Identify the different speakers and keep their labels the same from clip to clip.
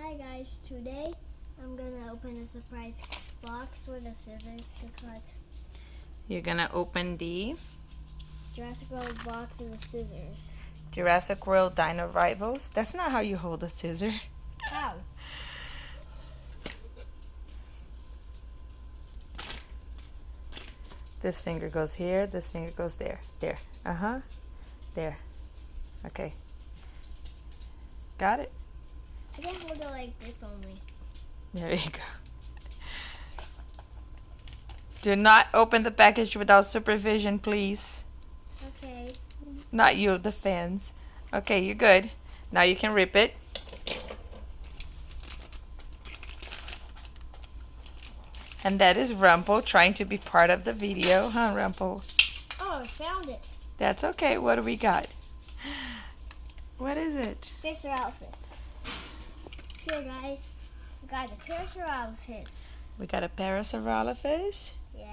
Speaker 1: Hi guys, today I'm gonna open a surprise box with the scissors to cut
Speaker 2: You're gonna open the
Speaker 1: Jurassic World box with the scissors.
Speaker 2: Jurassic World Dino Rivals. That's not how you hold a scissor.
Speaker 1: How?
Speaker 2: This finger goes here, this finger goes there. There. There. Okay. Got it?
Speaker 1: I can hold it like this only.
Speaker 2: There you go. Do not open the package without supervision, please.
Speaker 1: Okay.
Speaker 2: Not you, the fans. Okay, you're good. Now you can rip it. And that is Rumple trying to be part of the video, huh, Rumple?
Speaker 1: Oh, I found it.
Speaker 2: That's okay. What do we got? What is it?
Speaker 1: Parasaurolophus. Here, guys. We got a Parasaurolophus.
Speaker 2: We got a Parasaurolophus.
Speaker 1: Yeah.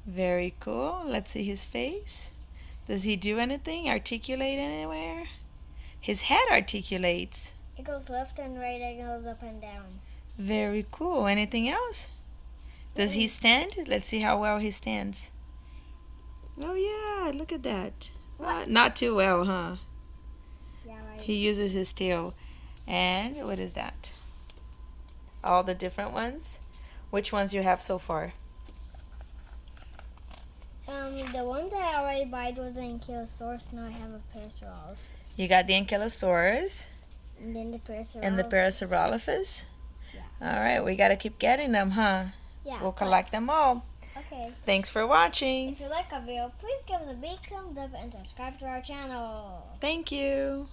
Speaker 2: Very cool. Let's see his face. Does he do anything? Articulate anywhere? His head articulates.
Speaker 1: It goes left and right, and goes up and down.
Speaker 2: Very cool. Anything else? Does he stand? Let's see how well he stands. Oh yeah, look at that. Not too well, huh?
Speaker 1: Yeah, right.
Speaker 2: He uses his tail. And what is that? All the different ones? Which ones you have so far?
Speaker 1: The one that I already bought was an Ankylosaurus. Now I have a Parasaurolophus.
Speaker 2: You got the Ankylosaurus
Speaker 1: And then the Parasaurolophus.
Speaker 2: and the Parasaurolophus?
Speaker 1: Yeah.
Speaker 2: All right, we got to keep getting them, huh?
Speaker 1: Yeah.
Speaker 2: We'll collect them all.
Speaker 1: Okay.
Speaker 2: Thanks for watching.
Speaker 1: If you like our video, please give us a big thumbs up and subscribe to our channel.
Speaker 2: Thank you.